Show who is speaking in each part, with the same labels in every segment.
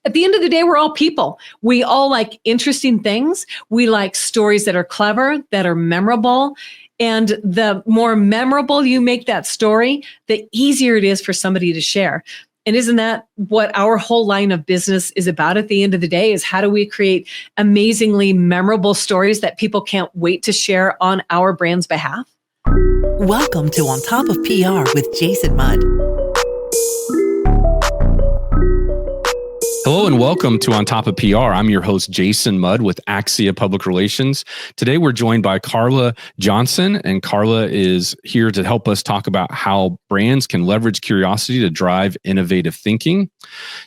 Speaker 1: At the end of the day, we're all people. We all like interesting things. We like stories that are clever, that are memorable. And the more memorable you make that story, the easier it is for somebody to share. And isn't that what our whole line of business is about at the end of the day, is how do we create amazingly memorable stories that people can't wait to share on our brand's behalf?
Speaker 2: Welcome to On Top of PR with Jason Mudd.
Speaker 3: Hello and welcome to On Top of PR. I'm your host, Jason Mudd with Axia Public Relations. Today, we're joined by Carla Johnson, and Carla is here to help us talk about how brands can leverage curiosity to drive innovative thinking.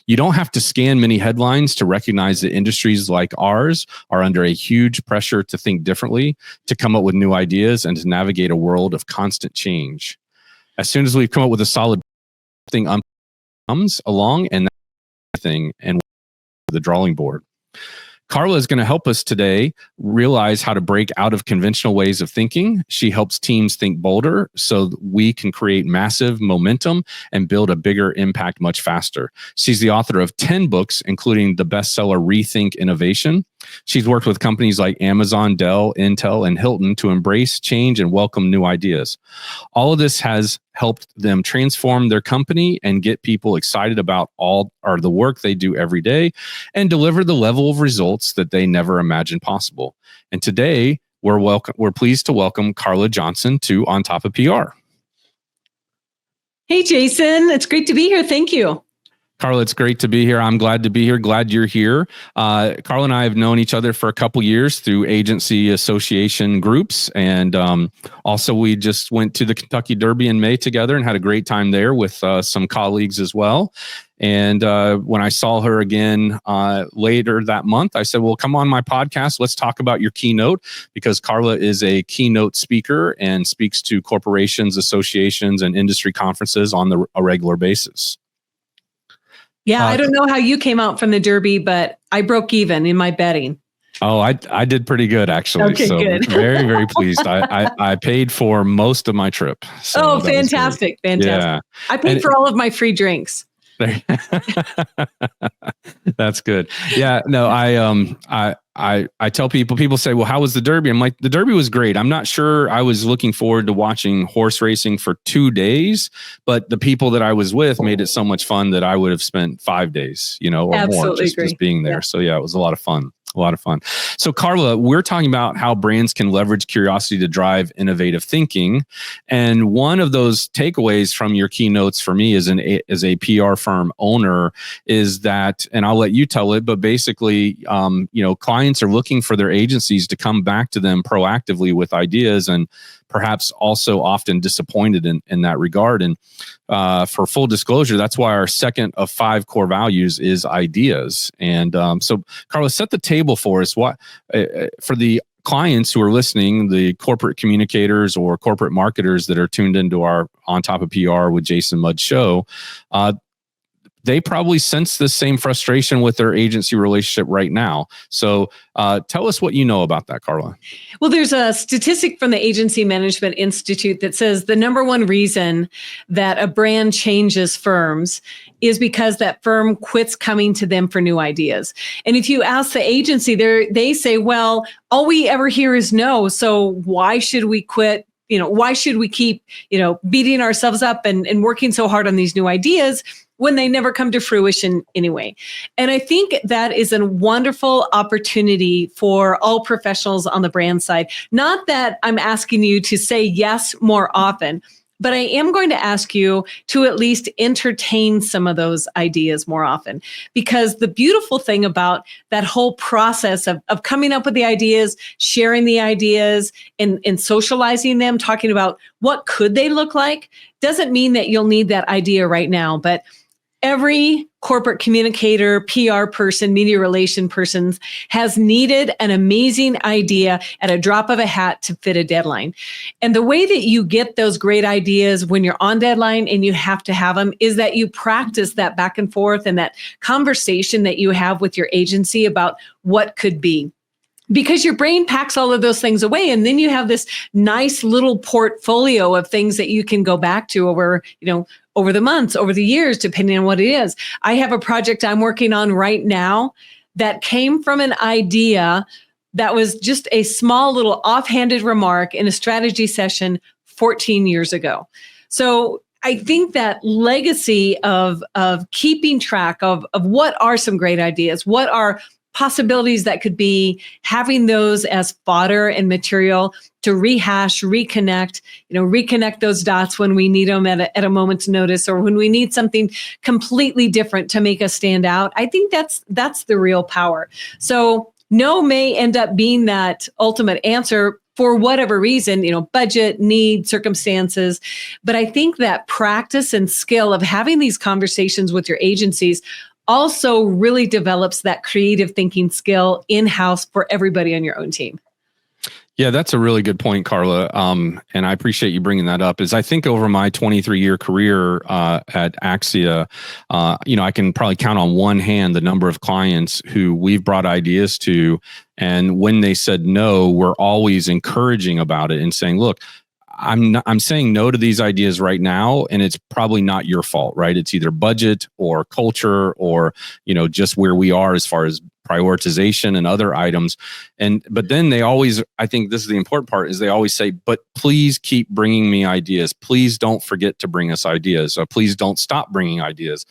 Speaker 3: You don't have to scan many headlines to recognize that industries like ours are under a huge pressure to think differently, to come up with new ideas, and to navigate a world of constant change. As soon as we've come up with a solid thing comes along, and thing and the drawing board. Carla is going to help us today realize how to break out of conventional ways of thinking. She helps teams think bolder so that we can create massive momentum and build a bigger impact much faster. She's the author of 10 books, including the bestseller Rethink Innovation. She's worked with companies like Amazon, Dell, Intel, and Hilton to embrace change and welcome new ideas. All of this has helped them transform their company and get people excited about the work they do every day and deliver the level of results that they never imagined possible. And today, we're pleased to welcome Carla Johnson to On Top of PR.
Speaker 1: Hey, Jason. It's great to be here. Thank you.
Speaker 3: Carla, it's great to be here. I'm glad to be here. Glad you're here. Carla and I have known each other for a couple years through agency association groups. And also we just went to the Kentucky Derby in May together and had a great time there with some colleagues as well. And when I saw her again later that month, I said, well, come on my podcast. Let's talk about your keynote, because Carla is a keynote speaker and speaks to corporations, associations, and industry conferences on a regular basis.
Speaker 1: Yeah, I don't know how you came out from the Derby, but I broke even in my betting.
Speaker 3: Oh, I did pretty good, actually.
Speaker 1: Okay,
Speaker 3: so
Speaker 1: good.
Speaker 3: Very, very pleased. I paid for most of my trip. So
Speaker 1: fantastic. Fantastic. Yeah. I paid for all of my free drinks.
Speaker 3: That's good. Yeah, no, I tell people say, well, how was the Derby? I'm like, the Derby was great. I'm not sure I was looking forward to watching horse racing for 2 days, but the people that I was with made it so much fun that I would have spent 5 days, or
Speaker 1: Absolutely
Speaker 3: more just being there. Yeah. So yeah, it was a lot of fun. So Carla, we're talking about how brands can leverage curiosity to drive innovative thinking. And one of those takeaways from your keynotes for me as a PR firm owner is that, and I'll let you tell it, but basically, clients are looking for their agencies to come back to them proactively with ideas, and perhaps also often disappointed in that regard. And for full disclosure, that's why our second of 5 core values is ideas. And so, Carla, set the table for us. What for the clients who are listening, the corporate communicators or corporate marketers that are tuned into our On Top of PR with Jason Mudd show, they probably sense the same frustration with their agency relationship right now. So tell us what you know about that, Carla.
Speaker 1: Well, there's a statistic from the Agency Management Institute that says the number one reason that a brand changes firms is because that firm quits coming to them for new ideas. And if you ask the agency, they say, well, all we ever hear is no. So why should we quit? Why should we keep, beating ourselves up and working so hard on these new ideas when they never come to fruition anyway? And I think that is a wonderful opportunity for all professionals on the brand side. Not that I'm asking you to say yes more often, but I am going to ask you to at least entertain some of those ideas more often. Because the beautiful thing about that whole process of coming up with the ideas, sharing the ideas, and socializing them, talking about what could they look like, doesn't mean that you'll need that idea right now. But every corporate communicator, PR person, media relation person has needed an amazing idea at a drop of a hat to fit a deadline. And the way that you get those great ideas when you're on deadline and you have to have them is that you practice that back and forth and that conversation that you have with your agency about what could be. Because your brain packs all of those things away, and then you have this nice little portfolio of things that you can go back to over, over the months, over the years, depending on what it is. I have a project I'm working on right now that came from an idea that was just a small little offhanded remark in a strategy session 14 years ago. So I think that legacy of keeping track of what are some great ideas, what are possibilities that could be, having those as fodder and material to rehash, reconnect those dots when we need them at a moment's notice, or when we need something completely different to make us stand out. I think that's the real power. So no may end up being that ultimate answer for whatever reason, budget, need, circumstances. But I think that practice and skill of having these conversations with your agencies also really develops that creative thinking skill in-house for everybody on your own team.
Speaker 3: Yeah, that's a really good point, Carla. And I appreciate you bringing that up. Is I think over my 23-year career at Axia, I can probably count on one hand the number of clients who we've brought ideas to, and when they said no, we're always encouraging about it and saying, "Look, I'm saying no to these ideas right now, and it's probably not your fault, right? It's either budget or culture or just where we are as far as prioritization and other items." But then they always, I think this is the important part, is they always say, "But please keep bringing me ideas. Please don't forget to bring us ideas. Please don't stop bringing ideas."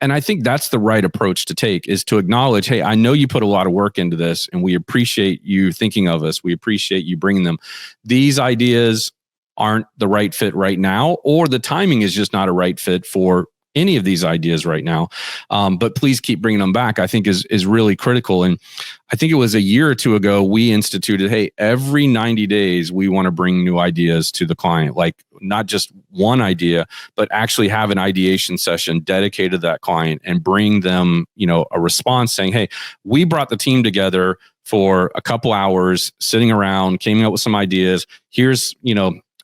Speaker 3: And I think that's the right approach to take, is to acknowledge, hey, I know you put a lot of work into this, and we appreciate you thinking of us. We appreciate you bringing them. These ideas aren't the right fit right now, or the timing is just not a right fit for any of these ideas right now. But please keep bringing them back, I think is really critical. And I think it was a year or two ago, we instituted, hey, every 90 days, we want to bring new ideas to the client, like not just one idea, but actually have an ideation session dedicated to that client and bring them, a response saying, hey, we brought the team together for a couple hours, sitting around, came up with some ideas. Here's,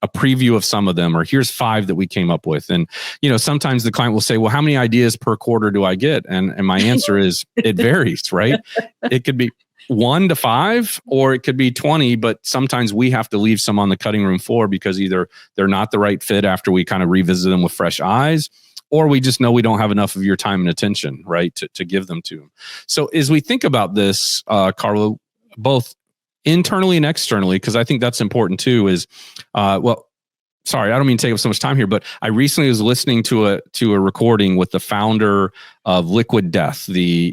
Speaker 3: a preview of some of them, or here's 5 that we came up with. And, sometimes the client will say, well, how many ideas per quarter do I get? And my answer is, it varies, right? It could be 1 to 5, or it could be 20, but sometimes we have to leave some on the cutting room floor because either they're not the right fit after we kind of revisit them with fresh eyes, or we just know we don't have enough of your time and attention, right, to give them to them. So as we think about this, Carla, both internally and externally, because I think that's important too, is, sorry, I don't mean to take up so much time here, but I recently was listening to a recording with the founder of Liquid Death, the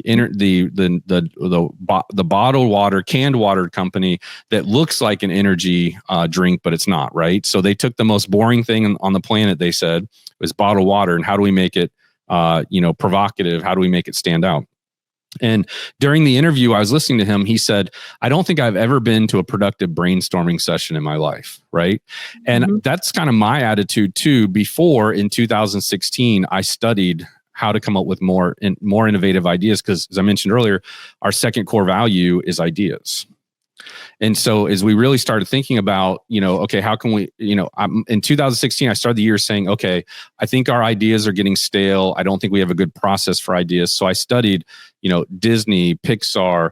Speaker 3: bottled water, canned water company that looks like an energy drink, but it's not, right? So they took the most boring thing on the planet, they said, was bottled water, and how do we make it, provocative? How do we make it stand out? And during the interview, I was listening to him. He said, I don't think I've ever been to a productive brainstorming session in my life. Right. And that's kind of my attitude too. Before, in 2016, I studied how to come up with more innovative ideas, because as I mentioned earlier, our second core value is ideas. And so as we really started thinking about, okay, how can we, in 2016, I started the year saying, okay, I think our ideas are getting stale. I don't think we have a good process for ideas. So I studied, Disney, Pixar,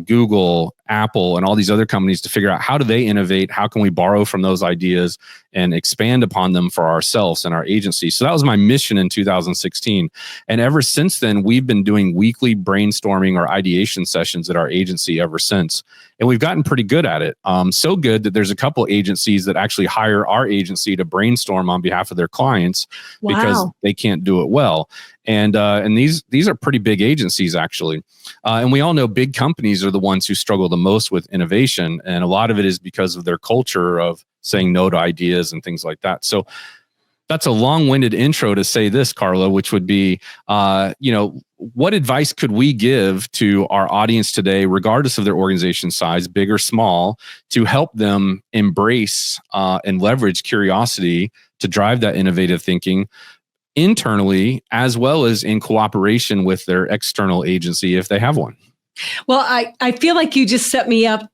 Speaker 3: Google, Apple, and all these other companies to figure out, how do they innovate? How can we borrow from those ideas and expand upon them for ourselves and our agency? So that was my mission in 2016. And ever since then, we've been doing weekly brainstorming or ideation sessions at our agency ever since. And we've gotten pretty good at it. So good that there's a couple agencies that actually hire our agency to brainstorm on behalf of their clients. Wow. Because they can't do it well. And these are pretty big agencies, actually. And we all know big companies are the ones who struggle the most with innovation. And a lot of it is because of their culture of saying no to ideas and things like that. So that's a long-winded intro to say this, Carla, which would be, what advice could we give to our audience today, regardless of their organization size, big or small, to help them embrace and leverage curiosity to drive that innovative thinking internally, as well as in cooperation with their external agency if they have one?
Speaker 1: Well, I feel like you just set me up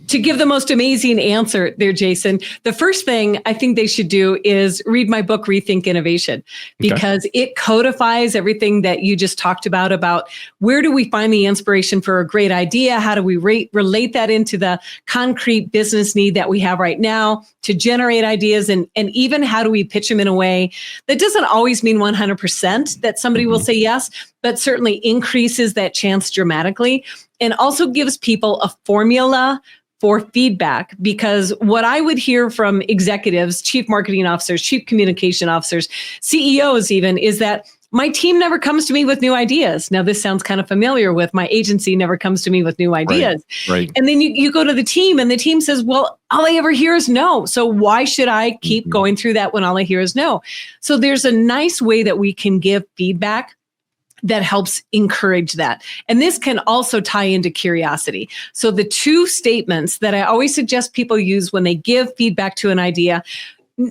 Speaker 1: To give the most amazing answer there, Jason, the first thing I think they should do is read my book, Rethink Innovation, because it codifies everything that you just talked about where do we find the inspiration for a great idea? How do we relate that into the concrete business need that we have right now to generate ideas? And even how do we pitch them in a way that doesn't always mean 100% that somebody will say yes, but certainly increases that chance dramatically, and also gives people a formula for feedback. Because what I would hear from executives, chief marketing officers, chief communication officers, CEOs even, is that my team never comes to me with new ideas. Now, this sounds kind of familiar with my agency never comes to me with new ideas.
Speaker 3: Right.
Speaker 1: And then you go to the team and the team says, well, all I ever hear is no. So why should I keep going through that when all I hear is no? So there's a nice way that we can give feedback that helps encourage that. And this can also tie into curiosity. So the two statements that I always suggest people use when they give feedback to an idea,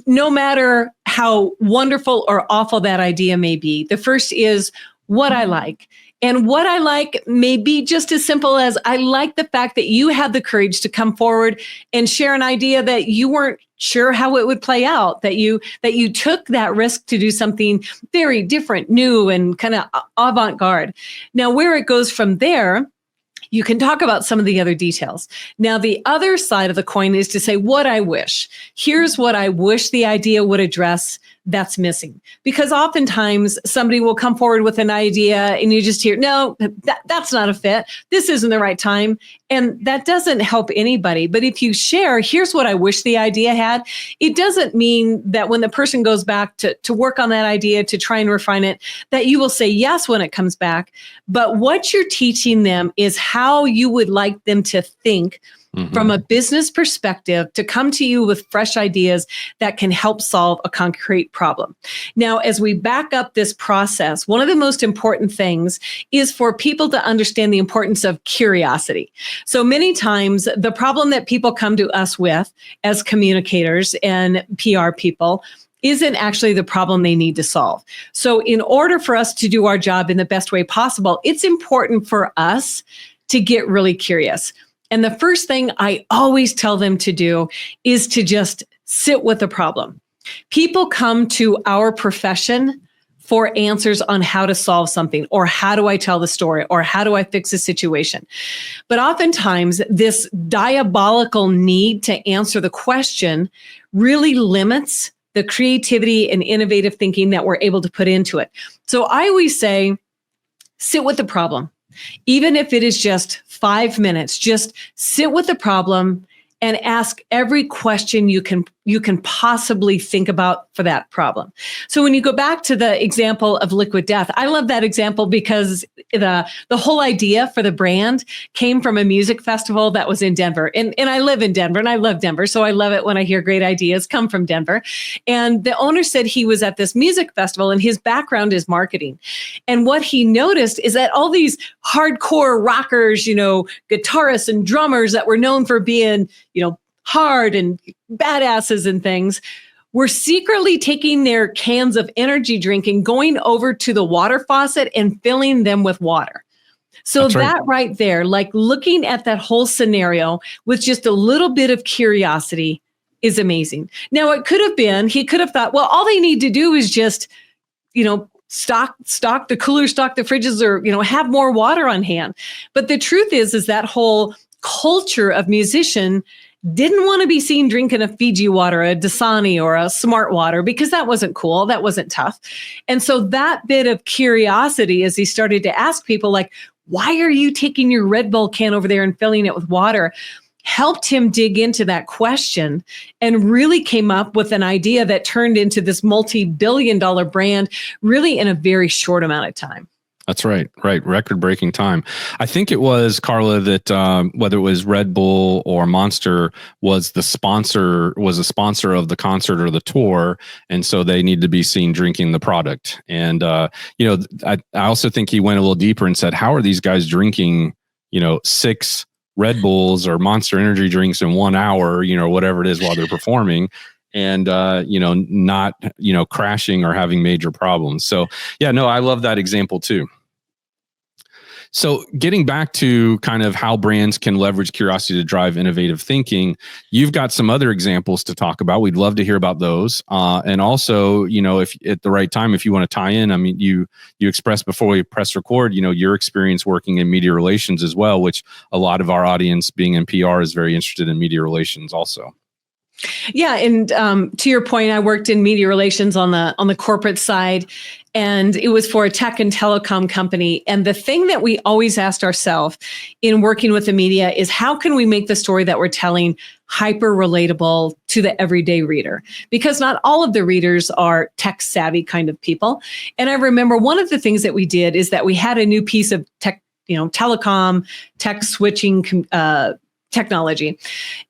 Speaker 1: no matter how wonderful or awful that idea may be, the first is what I like. And what I like may be just as simple as I like the fact that you had the courage to come forward and share an idea that you weren't sure how it would play out, that you took that risk to do something very different, new, and kind of avant-garde. Now, where it goes from there, you can talk about some of the other details. Now, the other side of the coin is to say, what I wish. Here's what I wish the idea would address that's missing. Because oftentimes somebody will come forward with an idea and you just hear, no, that's not a fit. This isn't the right time. And that doesn't help anybody. But if you share, here's what I wish the idea had, it doesn't mean that when the person goes back to work on that idea, to try and refine it, that you will say yes when it comes back. But what you're teaching them is how you would like them to think from a business perspective, to come to you with fresh ideas that can help solve a concrete problem. Now, as we back up this process, one of the most important things is for people to understand the importance of curiosity. So many times, the problem that people come to us with as communicators and PR people isn't actually the problem they need to solve. So in order for us to do our job in the best way possible, it's important for us to get really curious. And the first thing I always tell them to do is to just sit with the problem. People come to our profession for answers on how to solve something, or how do I tell the story, or how do I fix a situation. But oftentimes this diabolical need to answer the question really limits the creativity and innovative thinking that we're able to put into it. So I always say, sit with the problem. Even if it is just 5 minutes, just sit with the problem and ask every question you can possibly think about for that problem. So when you go back to the example of Liquid Death, I love that example because the whole idea for the brand came from a music festival that was in Denver. And I live in Denver and I love Denver. So I love it when I hear great ideas come from Denver. And the owner said he was at this music festival and his background is marketing. And what he noticed is that all these hardcore rockers, guitarists and drummers that were known for being, hard and badasses and things, were secretly taking their cans of energy drink and going over to the water faucet and filling them with water. So that right there, like looking at that whole scenario with just a little bit of curiosity is amazing. Now, it could have been, he could have thought, well, all they need to do is just, stock the coolers, stock the fridges, or, have more water on hand. But the truth is that whole culture of musician didn't want to be seen drinking a Fiji water, a Dasani, or a Smart Water, because that wasn't cool. That wasn't tough. And so that bit of curiosity, as he started to ask people like, why are you taking your Red Bull can over there and filling it with water, helped him dig into that question and really came up with an idea that turned into this multi-billion-dollar brand really in a very short amount of time.
Speaker 3: That's right. Record-breaking time. I think it was, Carla, that whether it was Red Bull or Monster was a sponsor of the concert or the tour. And so they need to be seen drinking the product. And, I also think he went a little deeper and said, how are these guys drinking, 6 Red Bulls or Monster energy drinks in 1 hour, whatever it is while they're performing, and, not, crashing or having major problems. So, I love that example too. So getting back to kind of how brands can leverage curiosity to drive innovative thinking, you've got some other examples to talk about. We'd love to hear about those. And also, if at the right time, if you want to tie in, I mean, you expressed before we press record, your experience working in media relations as well, which a lot of our audience being in PR is very interested in media relations also.
Speaker 1: Yeah, and to your point, I worked in media relations on the corporate side, and it was for a tech and telecom company. And the thing that we always asked ourselves in working with the media is, how can we make the story that we're telling hyper relatable to the everyday reader? Because not all of the readers are tech savvy kind of people. And I remember one of the things that we did is that we had a new piece of tech, telecom, tech switching technology,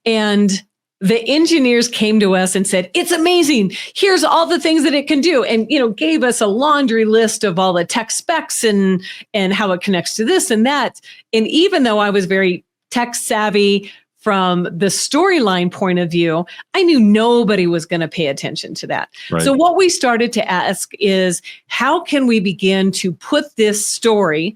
Speaker 1: and the engineers came to us and said, it's amazing. Here's all the things that it can do. And, gave us a laundry list of all the tech specs and how it connects to this and that. And even though I was very tech savvy from the storyline point of view, I knew nobody was going to pay attention to that. Right. So what we started to ask is, how can we begin to put this story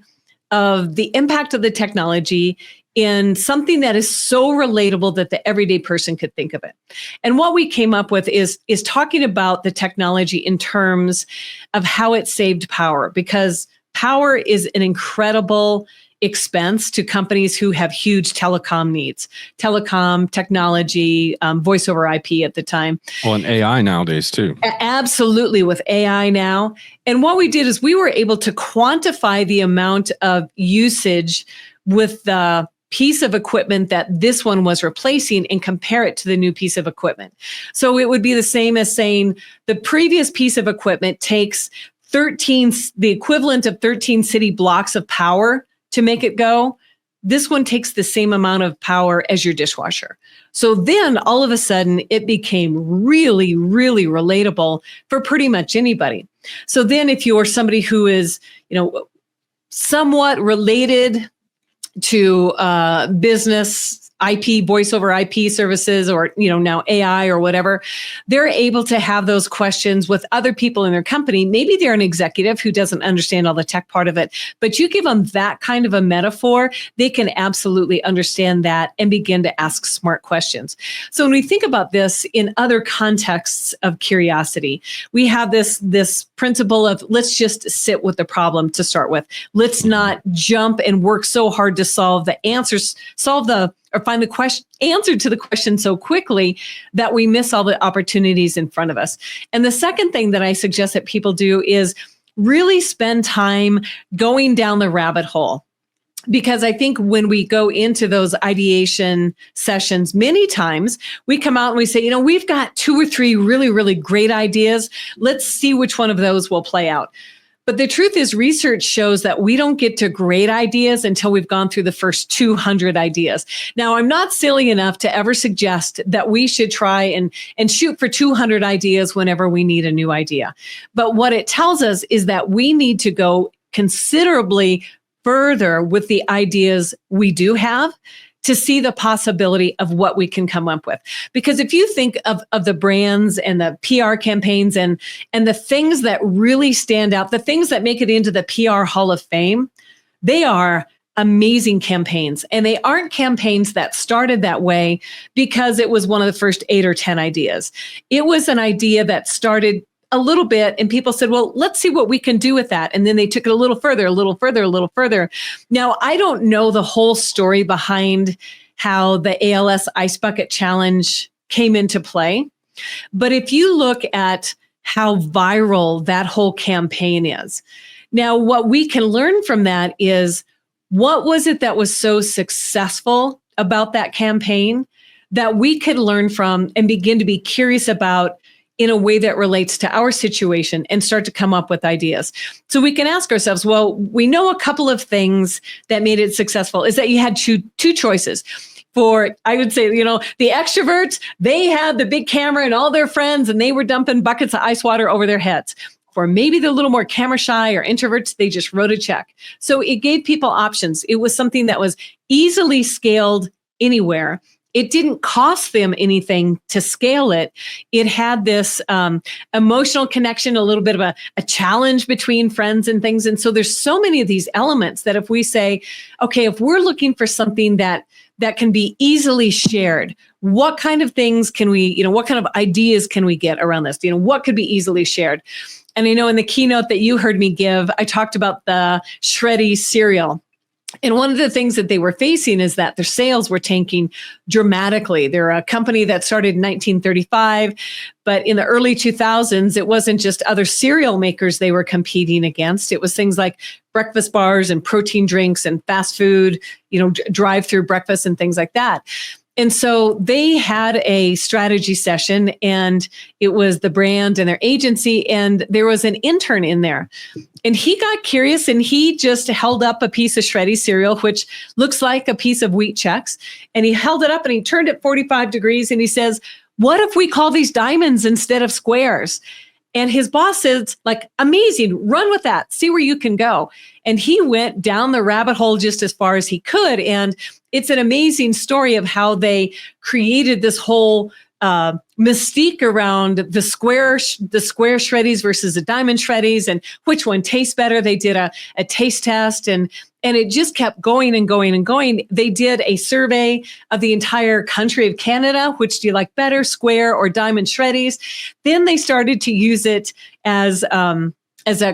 Speaker 1: of the impact of the technology in something that is so relatable that the everyday person could think of it? And what we came up with is talking about the technology in terms of how it saved power, because power is an incredible expense to companies who have huge telecom needs, telecom, technology, voice over IP at the time.
Speaker 3: Well, and AI nowadays too.
Speaker 1: Absolutely, with AI now. And what we did is we were able to quantify the amount of usage with the piece of equipment that this one was replacing and compare it to the new piece of equipment. So it would be the same as saying the previous piece of equipment takes the equivalent of 13 city blocks of power to make it go. This one takes the same amount of power as your dishwasher. So then all of a sudden it became really, really relatable for pretty much anybody. So then if you're somebody who is, somewhat related to business IP, voice over IP services, or, now AI or whatever, they're able to have those questions with other people in their company. Maybe they're an executive who doesn't understand all the tech part of it, but you give them that kind of a metaphor, they can absolutely understand that and begin to ask smart questions. So when we think about this in other contexts of curiosity, we have this principle of, let's just sit with the problem to start with. Let's not jump and work so hard to solve the answers, or find the answer to the question so quickly that we miss all the opportunities in front of us. And the second thing that I suggest that people do is really spend time going down the rabbit hole. Because I think when we go into those ideation sessions, many times we come out and we say, we've got 2 or 3 really, really great ideas. Let's see which one of those will play out. But the truth is, research shows that we don't get to great ideas until we've gone through the first 200 ideas. Now, I'm not silly enough to ever suggest that we should try and shoot for 200 ideas whenever we need a new idea. But what it tells us is that we need to go considerably further with the ideas we do have to see the possibility of what we can come up with. Because if you think of the brands and the PR campaigns and the things that really stand out, the things that make it into the PR Hall of Fame, they are amazing campaigns. And they aren't campaigns that started that way because it was one of the first 8 or 10 ideas. It was an idea that started a little bit, and people said, well, let's see what we can do with that. And then they took it a little further, a little further, a little further. Now, I don't know the whole story behind how the ALS Ice Bucket Challenge came into play. But if you look at how viral that whole campaign is, now what we can learn from that is, what was it that was so successful about that campaign that we could learn from and begin to be curious about in a way that relates to our situation and start to come up with ideas. So we can ask ourselves, well, we know a couple of things that made it successful is that you had two choices. For, I would say, the extroverts, they had the big camera and all their friends, and they were dumping buckets of ice water over their heads. For maybe the little more camera shy or introverts, they just wrote a check. So it gave people options. It was something that was easily scaled anywhere. it didn't cost them anything to scale it. It had this emotional connection, a little bit of a challenge between friends and things. And so there's so many of these elements that if we say, okay, if we're looking for something that can be easily shared, what kind of things can we, what kind of ideas can we get around this? What could be easily shared? And I know in the keynote that you heard me give, I talked about the Shreddy cereal. And one of the things that they were facing is that their sales were tanking dramatically. They're a company that started in 1935, but in the early 2000s, it wasn't just other cereal makers they were competing against. It was things like breakfast bars and protein drinks and fast food, drive-through breakfast and things like that. And so they had a strategy session, and it was the brand and their agency, and there was an intern in there. And he got curious, and he just held up a piece of Shreddy cereal, which looks like a piece of wheat checks. And he held it up and he turned it 45 degrees and he says, "What if we call these diamonds instead of squares?" And his boss says, amazing, run with that, see where you can go. And he went down the rabbit hole just as far as he could. And it's an amazing story of how they created this whole mystique around the square Shreddies versus the diamond Shreddies and which one tastes better. They did a taste test, and it just kept going and going and going. They did a survey of the entire country of Canada. Which do you like better, square or diamond Shreddies? Then they started to use it as a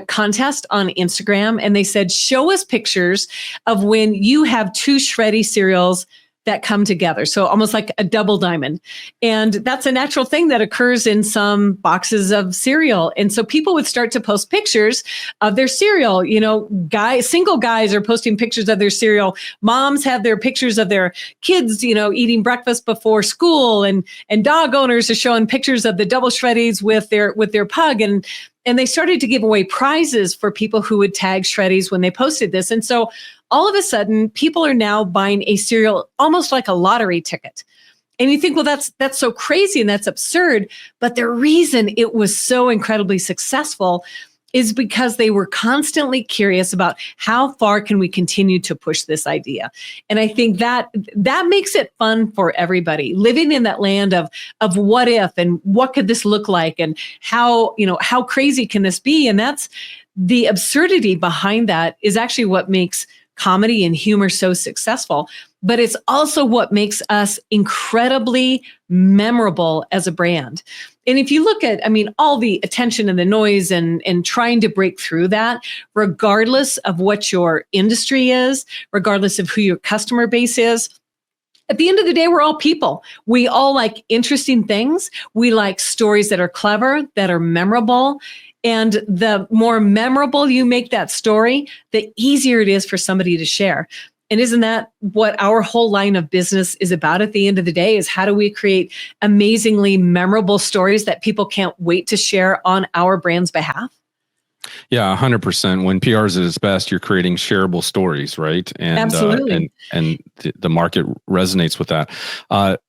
Speaker 1: contest on Instagram. And they said, show us pictures of when you have two Shreddy cereals that come together. So almost like a double diamond. And that's a natural thing that occurs in some boxes of cereal. And so people would start to post pictures of their cereal. Single guys are posting pictures of their cereal. Moms have their pictures of their kids, eating breakfast before school. And dog owners are showing pictures of the double Shreddies with their pug. And they started to give away prizes for people who would tag Shreddies when they posted this. And so all of a sudden, people are now buying a cereal almost like a lottery ticket. And you think, well, that's so crazy and that's absurd. But the reason it was so incredibly successful is because they were constantly curious about how far can we continue to push this idea. And I think that makes it fun for everybody living in that land of what if and what could this look like and how crazy can this be? And that's the absurdity behind that is actually what makes comedy and humor so successful, but it's also what makes us incredibly memorable as a brand. And if you look at, all the attention and the noise and trying to break through that, regardless of what your industry is, regardless of who your customer base is, at the end of the day, we're all people. We all like interesting things. We like stories that are clever, that are memorable. And the more memorable you make that story, the easier it is for somebody to share. And isn't that what our whole line of business is about at the end of the day, is how do we create amazingly memorable stories that people can't wait to share on our brand's behalf?
Speaker 3: Yeah, 100%. When PR is at its best, you're creating shareable stories, right? And
Speaker 1: absolutely.
Speaker 3: And the market resonates with that.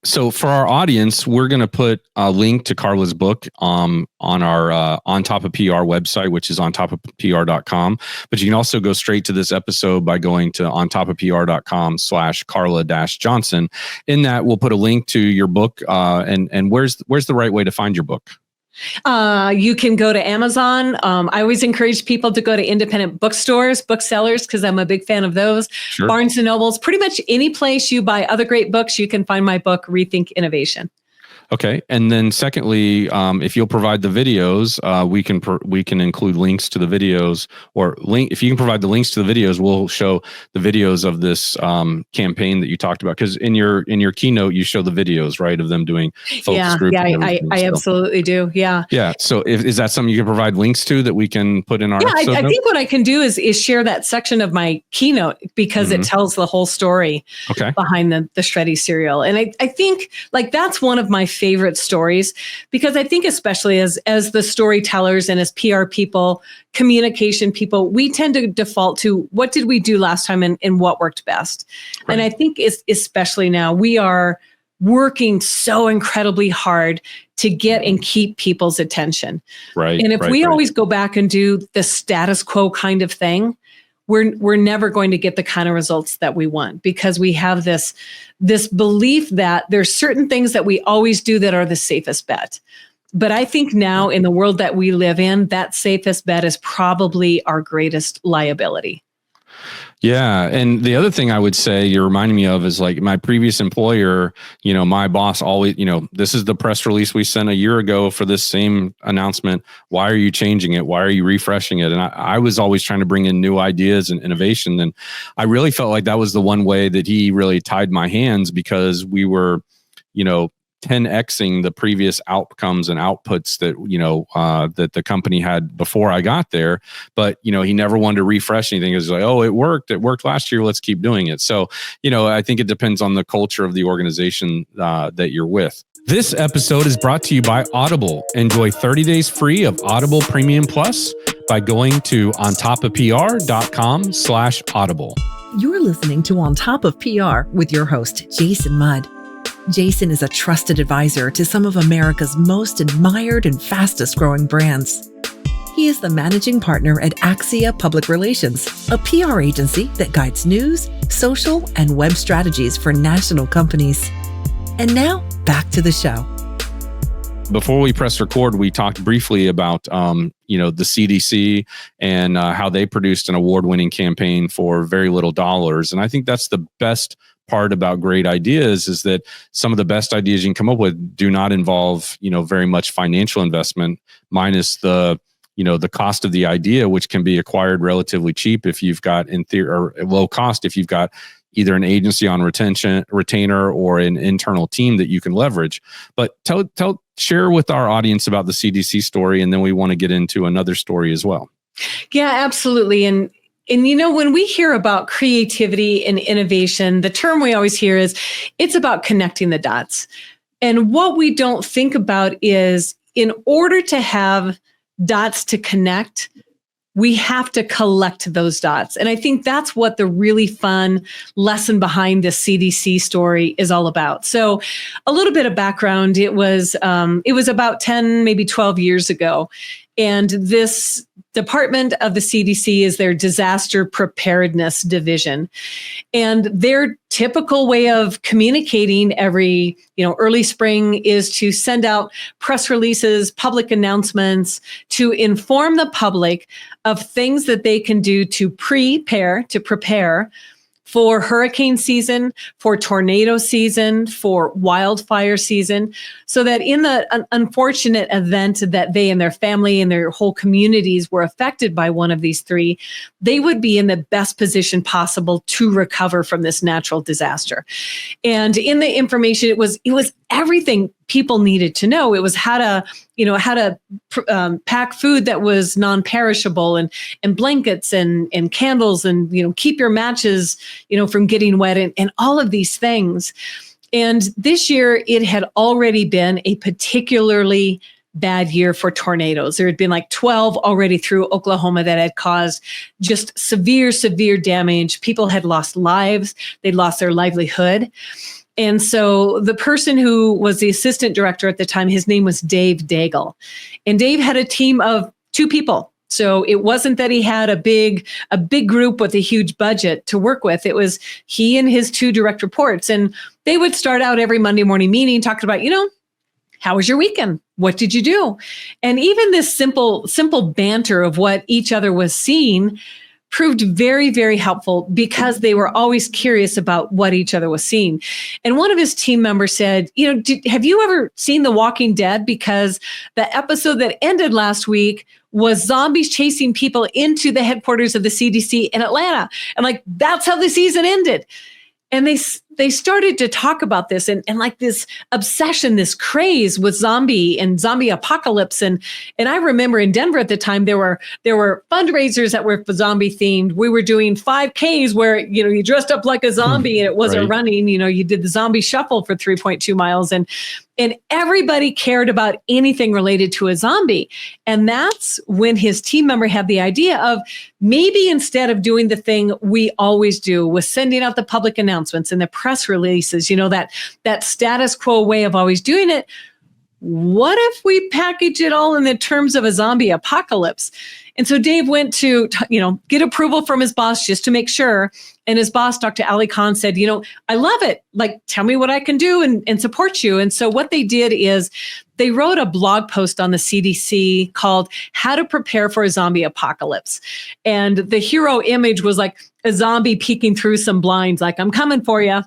Speaker 3: So for our audience, we're going to put a link to Carla's book on our On Top of PR website, which is ontopofpr.com. But you can also go straight to this episode by going to ontopofpr.com/Carla-Johnson. In that, we'll put a link to your book. And where's the right way to find your book?
Speaker 1: You can go to Amazon. I always encourage people to go to independent bookstores, booksellers, because I'm a big fan of those.
Speaker 3: Sure.
Speaker 1: Barnes and Nobles, pretty much any place you buy other great books, you can find my book, Rethink Innovation.
Speaker 3: Okay. And then secondly, if you'll provide the videos, we can include links to the videos, or if you can provide the links to the videos, we'll show the videos of this campaign that you talked about. Because in your keynote, you show the videos, right, of them doing focus groups.
Speaker 1: Yeah, I absolutely do. Yeah.
Speaker 3: Yeah. So is that something you can provide links to that we can put in our episode?
Speaker 1: I think what I can do is share that section of my keynote, because it tells the whole story behind the Shreddy cereal. And I think that's one of my favorite stories, because I think especially as the storytellers and as PR people, communication people, we tend to default to what did we do last time and what worked best. Right. And I think especially now we are working so incredibly hard to get and keep people's attention.
Speaker 3: Right.
Speaker 1: And if we always go back and do the status quo kind of thing, we're never going to get the kind of results that we want, because we have this belief that there's certain things that we always do that are the safest bet. But I think now, in the world that we live in, that safest bet is probably our greatest liability.
Speaker 3: Yeah. And the other thing I would say you're reminding me of is like my previous employer, my boss always, this is the press release we sent a year ago for this same announcement. Why are you changing it? Why are you refreshing it? And I was always trying to bring in new ideas and innovation. And I really felt like that was the one way that he really tied my hands, because we were, 10xing the previous outcomes and outputs that, that the company had before I got there. But, he never wanted to refresh anything. It was like, oh, it worked last year. Let's keep doing it. So, I think it depends on the culture of the organization that you're with. This episode is brought to you by Audible. Enjoy 30 days free of Audible Premium Plus by going to ontopofpr.com/audible.
Speaker 2: You're listening to On Top of PR with your host, Jason Mudd. Jason is a trusted advisor to some of America's most admired and fastest growing brands. He is the managing partner at Axia Public Relations, a PR agency that guides news, social, and web strategies for national companies. And now, back to the show.
Speaker 3: Before we press record, we talked briefly about, the CDC and how they produced an award-winning campaign for very little dollars. And I think that's the best part about great ideas, is that some of the best ideas you can come up with do not involve, very much financial investment, minus the cost of the idea, which can be acquired relatively cheap if you've got or low cost if you've got either an agency on retainer or an internal team that you can leverage. But share with our audience about the CDC story, and then we want to get into another story as well.
Speaker 1: Yeah, absolutely. And when we hear about creativity and innovation, the term we always hear is it's about connecting the dots. And what we don't think about is, in order to have dots to connect, we have to collect those dots. And I think that's what the really fun lesson behind this CDC story is all about. So a little bit of background, it was about 10, maybe 12 years ago. And this department of the CDC is their disaster preparedness division. And their typical way of communicating every, early spring is to send out press releases, public announcements to inform the public of things that they can do to prepare for hurricane season, for tornado season, for wildfire season, so that in the unfortunate event that they and their family and their whole communities were affected by one of these three, they would be in the best position possible to recover from this natural disaster. And in the information, it was everything people needed to know. It was how to pack food that was non-perishable, and blankets and candles, and keep your matches from getting wet, and all of these things. And this year, it had already been a particularly bad year for tornadoes. There had been like 12 already through Oklahoma that had caused just severe damage. People had lost lives. They'd lost their livelihood. And so the person who was the assistant director at the time, his name was Dave Daigle. And Dave had a team of 2 people. So it wasn't that he had a big group with a huge budget to work with. It was he and his 2 direct reports. And they would start out every Monday morning meeting talking about, how was your weekend? What did you do? And even this simple banter of what each other was seeing proved very, very helpful, because they were always curious about what each other was seeing. And one of his team members said, have you ever seen The Walking Dead? Because the episode that ended last week was zombies chasing people into the headquarters of the CDC in Atlanta. And that's how the season ended. And they started to talk about this and like this obsession, this craze with zombie apocalypse. And I remember in Denver at the time, there were fundraisers that were zombie themed. We were doing 5Ks where, you dressed up like a zombie and it wasn't
Speaker 3: right.
Speaker 1: running, you did the zombie shuffle for 3.2 miles. And everybody cared about anything related to a zombie. And that's when his team member had the idea of, maybe instead of doing the thing we always do with sending out the public announcements and the press releases, that status quo way of always doing it, what if we package it all in the terms of a zombie apocalypse? And so Dave went to, get approval from his boss just to make sure. And his boss, Dr. Ali Khan, said, I love it. Like, tell me what I can do and support you. And so what they did is they wrote a blog post on the CDC called How to Prepare for a Zombie Apocalypse. And the hero image was like a zombie peeking through some blinds, like, I'm coming for you.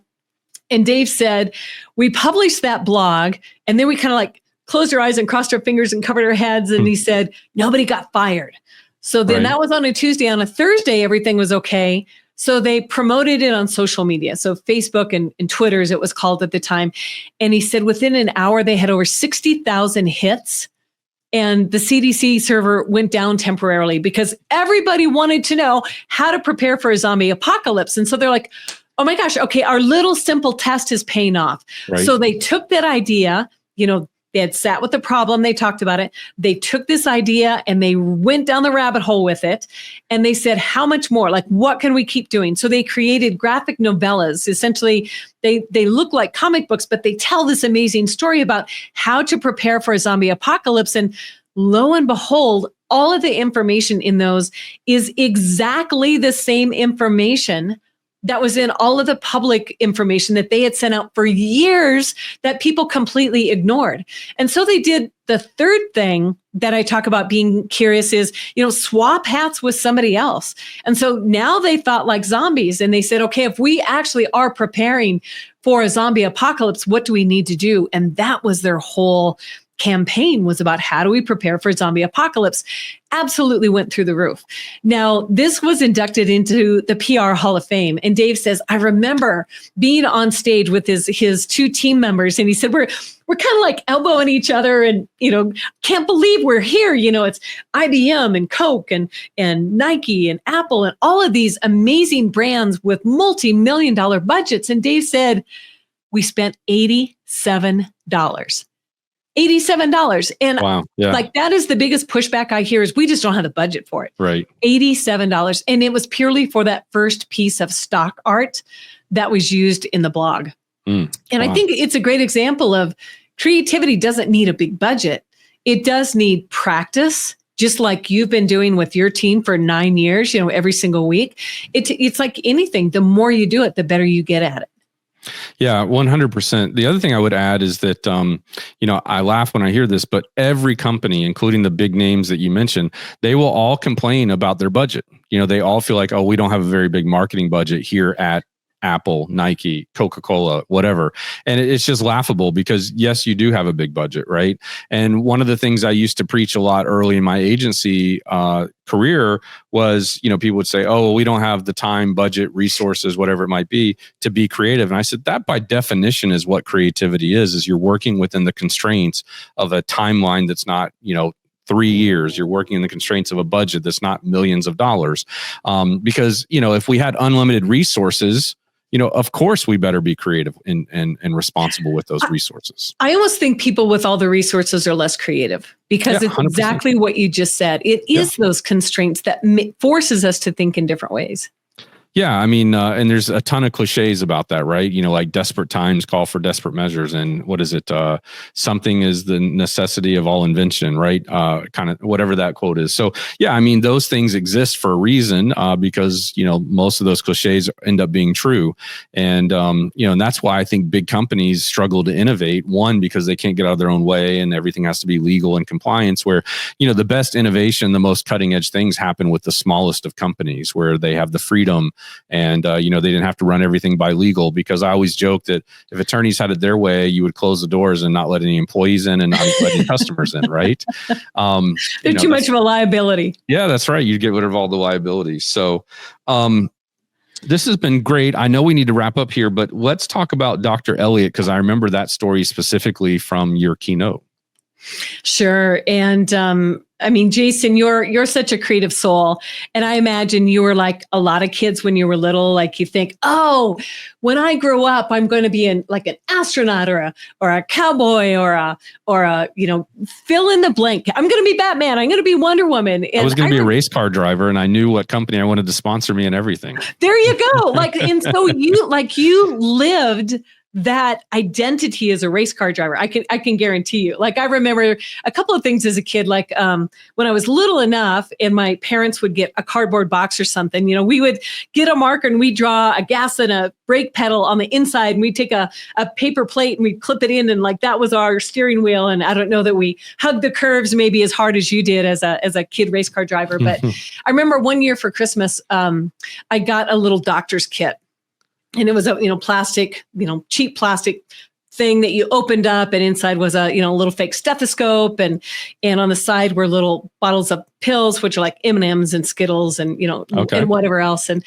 Speaker 1: And Dave said, we published that blog, and then we kind of like closed our eyes and crossed our fingers and covered our heads. And he said, nobody got fired. So then that was on a Tuesday. On a Thursday, everything was okay. So they promoted it on social media. So Facebook and Twitter, as it was called at the time. And he said within an hour, they had over 60,000 hits. And the CDC server went down temporarily because everybody wanted to know how to prepare for a zombie apocalypse. And so they're like, oh my gosh, okay, our little simple test is paying off. Right. So they took that idea, they had sat with the problem. They talked about it. They took this idea and they went down the rabbit hole with it. And they said, how much more? Like, what can we keep doing? So they created graphic novellas. Essentially, they look like comic books, but they tell this amazing story about how to prepare for a zombie apocalypse. And lo and behold, all of the information in those is exactly the same information that was in all of the public information that they had sent out for years that people completely ignored. And so they did the third thing that I talk about being curious is, swap hats with somebody else. And so now they thought like zombies, and they said, okay, if we actually are preparing for a zombie apocalypse, what do we need to do? And that was their whole campaign, was about how do we prepare for a zombie apocalypse. Absolutely went through the roof. Now, this was inducted into the PR Hall of Fame. And Dave says, I remember being on stage with his two team members. And he said, we're kind of like elbowing each other and, can't believe we're here. It's IBM and Coke and Nike and Apple and all of these amazing brands with multi-million-dollar budgets. And Dave said, we spent $87. $87. And
Speaker 3: wow, yeah.
Speaker 1: Like that is the biggest pushback I hear is we just don't have the budget for it.
Speaker 3: Right.
Speaker 1: $87. And it was purely for that first piece of stock art that was used in the blog. And I think it's a great example of creativity doesn't need a big budget. It does need practice, just like you've been doing with your team for 9 years, every single week. It's like anything. The more you do it, the better you get at it.
Speaker 3: Yeah, 100%. The other thing I would add is that, I laugh when I hear this, but every company, including the big names that you mentioned, they will all complain about their budget. They all feel like, oh, we don't have a very big marketing budget here at Apple, Nike, Coca-Cola, whatever. And it's just laughable because yes, you do have a big budget, right? And one of the things I used to preach a lot early in my agency career was, people would say, oh, well, we don't have the time, budget, resources, whatever it might be to be creative. And I said, that by definition is what creativity is you're working within the constraints of a timeline that's not, 3 years. You're working in the constraints of a budget that's not millions of dollars. Because, if we had unlimited resources, of course we better be creative and responsible with those resources. I
Speaker 1: almost think people with all the resources are less creative because it's 100%. Exactly what you just said. It is those constraints that forces us to think in different ways.
Speaker 3: Yeah, I mean, and there's a ton of cliches about that, right? Like desperate times call for desperate measures, and what is it? Something is the necessity of all invention, right? Kind of whatever that quote is. So yeah, I mean, those things exist for a reason because most of those cliches end up being true, and and that's why I think big companies struggle to innovate. One, because they can't get out of their own way, and everything has to be legal and compliance. Where the best innovation, the most cutting edge things happen with the smallest of companies, where they have the freedom. And, they didn't have to run everything by legal, because I always joke that if attorneys had it their way, you would close the doors and not let any employees in and not let any customers in, right?
Speaker 1: They're too much of a liability.
Speaker 3: Yeah, that's right. You'd get rid of all the liabilities. So this has been great. I know we need to wrap up here, but let's talk about Dr. Elliott, because I remember that story specifically from your keynote.
Speaker 1: Sure. And I mean, Jason, you're such a creative soul. And I imagine you were like a lot of kids when you were little, like you think, oh, when I grow up, I'm going to be an astronaut or a cowboy or a fill in the blank. I'm going to be Batman. I'm going to be Wonder Woman. And
Speaker 3: I was going to be a race car driver, and I knew what company I wanted to sponsor me and everything.
Speaker 1: There you go. And so you lived that identity as a race car driver. I can guarantee you. Like, I remember a couple of things as a kid, like when I was little enough and my parents would get a cardboard box or something, we would get a marker and we'd draw a gas and a brake pedal on the inside, and we'd take a paper plate and we'd clip it in, and like that was our steering wheel. And I don't know that we hugged the curves maybe as hard as you did as a kid race car driver. But I remember one year for Christmas, I got a little doctor's kit. And it was a, plastic, cheap plastic thing that you opened up, and inside was a, little fake stethoscope, and on the side were little bottles of pills, which are like M&Ms and Skittles and, and whatever else. And,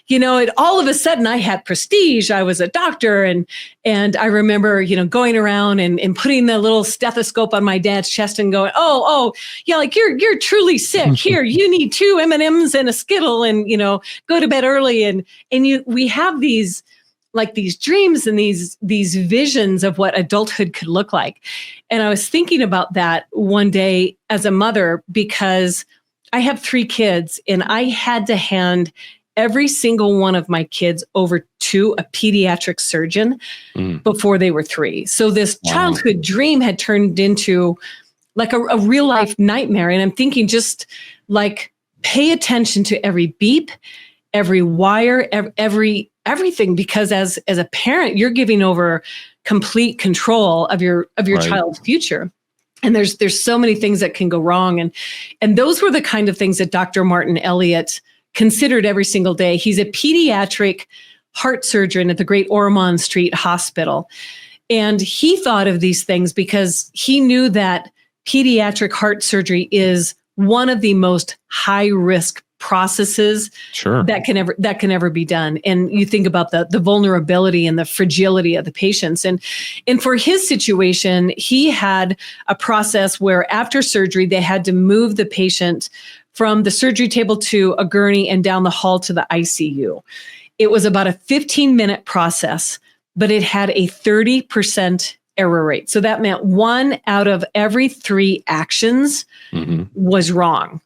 Speaker 1: it all of a sudden I had prestige. I was a doctor, and I remember, going around and putting the little stethoscope on my dad's chest and going, oh, yeah, like you're truly sick. Here, you need 2 M&Ms and a Skittle, and, go to bed early. And we have these dreams and these visions of what adulthood could look like. And I was thinking about that one day as a mother, because I have 3 kids and I had to hand every single one of my kids over to a pediatric surgeon before they were 3. So this childhood dream had turned into like a real life nightmare. And I'm thinking, just like, pay attention to every beep, every wire, everything, because as a parent, you're giving over complete control of your child's future. And there's so many things that can go wrong. And those were the kind of things that Dr. Martin Elliott considered every single day. He's a pediatric heart surgeon at the Great Ormond Street Hospital. And he thought of these things because he knew that pediatric heart surgery is one of the most high risk processes that can ever be done. And you think about the vulnerability and the fragility of the patients. And for his situation, he had a process where after surgery, they had to move the patient from the surgery table to a gurney and down the hall to the ICU. It was about a 15-minute process, but it had a 30% error rate. So that meant 1 out of every 3 actions was wrong.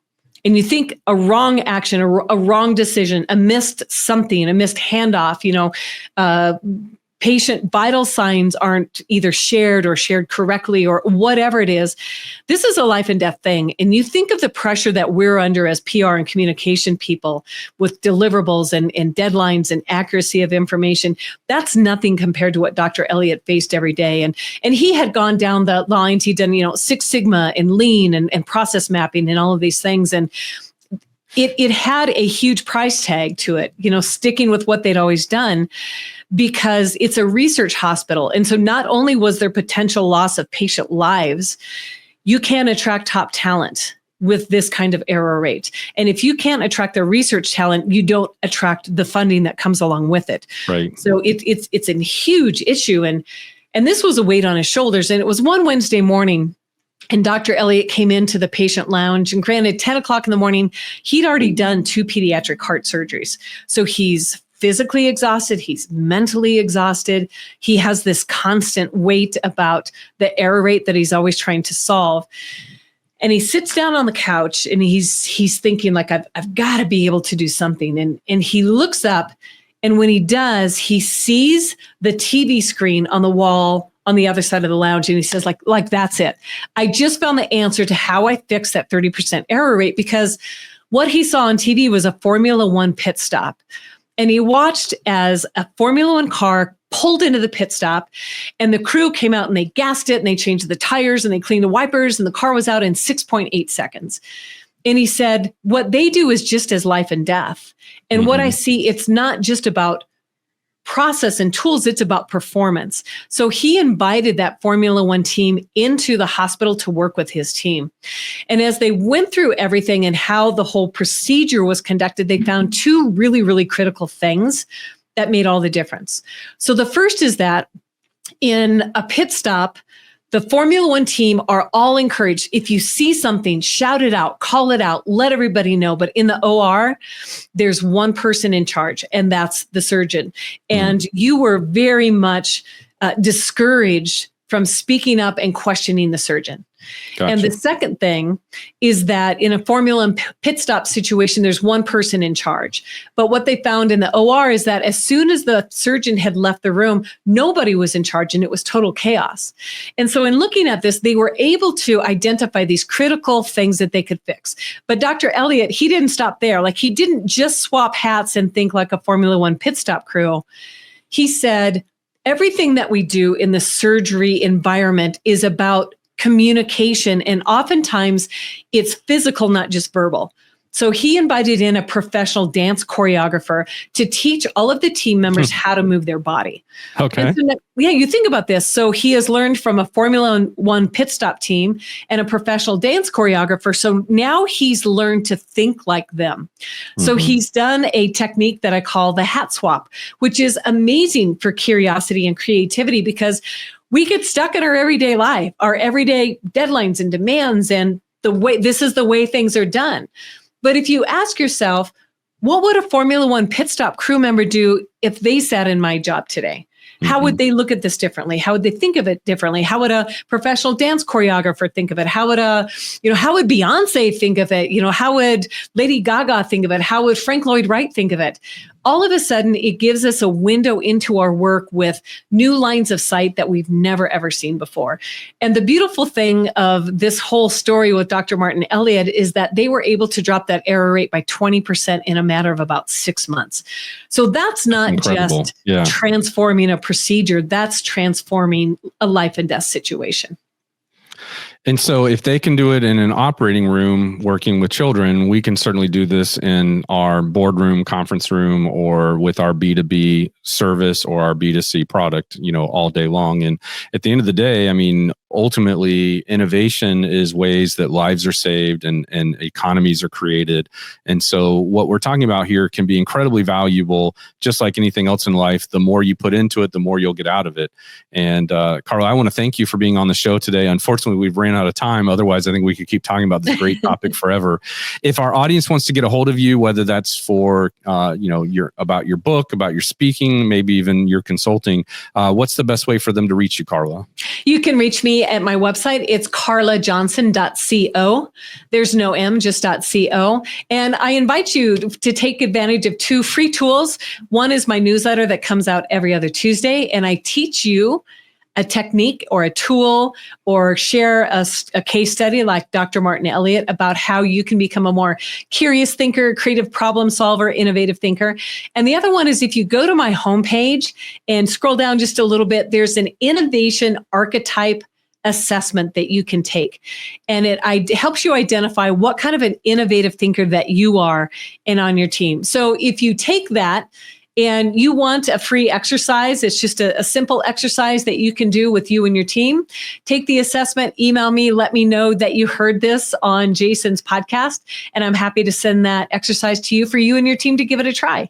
Speaker 1: And you think a wrong action, a wrong decision, a missed something, a missed handoff, patient vital signs aren't either shared or shared correctly or whatever it is. This is a life and death thing. And you think of the pressure that we're under as PR and communication people with deliverables and deadlines and accuracy of information. That's nothing compared to what Dr. Elliott faced every day. And he had gone down the lines. He'd done, Six Sigma and lean and process mapping and all of these things. And it had a huge price tag to it, sticking with what they'd always done, because it's a research hospital. And so not only was there potential loss of patient lives, you can't attract top talent with this kind of error rate. And if you can't attract the research talent, you don't attract the funding that comes along with it.
Speaker 3: Right.
Speaker 1: So it's a huge issue. And this was a weight on his shoulders. And it was one Wednesday morning, and Dr. Elliott came into the patient lounge, and granted, 10 o'clock in the morning, he'd already done 2 pediatric heart surgeries. So he's physically exhausted. He's mentally exhausted. He has this constant weight about the error rate that he's always trying to solve. And he sits down on the couch and he's thinking, like, I've got to be able to do something. And he looks up, and when he does, he sees the TV screen on the wall on the other side of the lounge. And he says, like, that's it. I just found the answer to how I fix that 30% error rate, because what he saw on TV was a Formula One pit stop. And he watched as a Formula One car pulled into the pit stop, and the crew came out and they gassed it and they changed the tires and they cleaned the wipers, and the car was out in 6.8 seconds. And he said, what they do is just as life and death. And what I see, it's not just about process and tools, it's about performance. So he invited that Formula One team into the hospital to work with his team. And as they went through everything and how the whole procedure was conducted, they found 2 really, really critical things that made all the difference. So the first is that in a pit stop, the Formula One team are all encouraged. If you see something, shout it out, call it out, let everybody know. But in the OR, there's one person in charge, and that's the surgeon. And you were very much discouraged from speaking up and questioning the surgeon.
Speaker 3: Gotcha.
Speaker 1: And the second thing is that in a Formula One pit stop situation, there's one person in charge. But what they found in the OR is that as soon as the surgeon had left the room, nobody was in charge and it was total chaos. And so in looking at this, they were able to identify these critical things that they could fix. But Dr. Elliott, he didn't stop there. Like, he didn't just swap hats and think like a Formula One pit stop crew. He said, everything that we do in the surgery environment is about communication. And oftentimes it's physical, not just verbal. So he invited in a professional dance choreographer to teach all of the team members how to move their body.
Speaker 3: Okay.
Speaker 1: So you think about this. So he has learned from a Formula One pit stop team and a professional dance choreographer. So now he's learned to think like them. So he's done a technique that I call the hat swap, which is amazing for curiosity and creativity, because we get stuck in our everyday life, our everyday deadlines and demands, and this is the way things are done. But if you ask yourself, what would a Formula One pit stop crew member do if they sat in my job today? How would they look at this differently? How would they think of it differently? How would a professional dance choreographer think of it? How would how would Beyonce think of it? How would Lady Gaga think of it? How would Frank Lloyd Wright think of it? All of a sudden, it gives us a window into our work with new lines of sight that we've never, ever seen before. And the beautiful thing of this whole story with Dr. Martin Elliott is that they were able to drop that error rate by 20% in a matter of about 6 months. So that's not just transforming a procedure, that's transforming a life and death situation.
Speaker 3: And so if they can do it in an operating room working with children, we can certainly do this in our boardroom, conference room, or with our B2B service or our B2C product, all day long. And at the end of the day, I mean, ultimately, innovation is ways that lives are saved and economies are created. And so what we're talking about here can be incredibly valuable, just like anything else in life. The more you put into it, the more you'll get out of it. And Carla, I want to thank you for being on the show today. Unfortunately, we've ran out of time. Otherwise, I think we could keep talking about this great topic forever. If our audience wants to get a hold of you, whether that's for, about your book, about your speaking, maybe even your consulting, what's the best way for them to reach you, Carla?
Speaker 1: You can reach me at my website. It's carlajohnson.co. There's no M, just .co. And I invite you to take advantage of 2 free tools. One is my newsletter that comes out every other Tuesday, and I teach you a technique or a tool or share a case study like Dr. Martin Elliott about how you can become a more curious thinker, creative problem solver, innovative thinker. And the other one is if you go to my homepage and scroll down just a little bit, there's an innovation archetype assessment that you can take. And it helps you identify what kind of an innovative thinker that you are and on your team. So if you take that, and you want a free exercise, it's just a simple exercise that you can do with you and your team. Take the assessment, email me, let me know that you heard this on Jason's podcast, and I'm happy to send that exercise to you for you and your team to give it a try.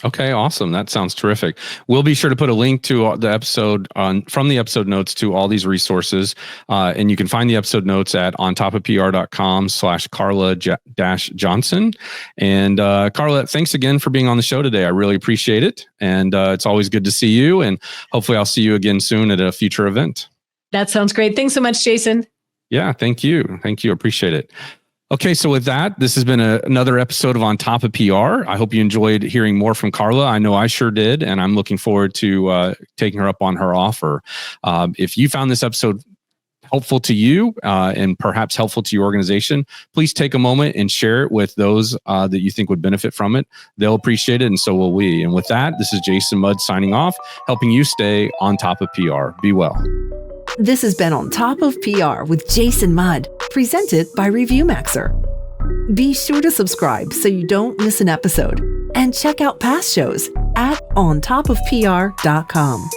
Speaker 3: Okay, awesome. That sounds terrific. We'll be sure to put a link to the episode from the episode notes to all these resources. And you can find the episode notes at ontopofpr.com/Carla-Johnson. And Carla, thanks again for being on the show today. I really appreciate it. And it's always good to see you. And hopefully I'll see you again soon at a future event.
Speaker 1: That sounds great. Thanks so much, Jason.
Speaker 3: Yeah, thank you. Thank you. Appreciate it. Okay, so with that, this has been another episode of On Top of PR. I hope you enjoyed hearing more from Carla. I know I sure did, and I'm looking forward to taking her up on her offer. If you found this episode helpful to you and perhaps helpful to your organization, please take a moment and share it with those that you think would benefit from it. They'll appreciate it, and so will we. And with that, this is Jason Mudd signing off, helping you stay on top of PR. Be well.
Speaker 2: This has been On Top of PR with Jason Mudd, presented by ReviewMaxer. Be sure to subscribe so you don't miss an episode, and check out past shows at ontopofpr.com.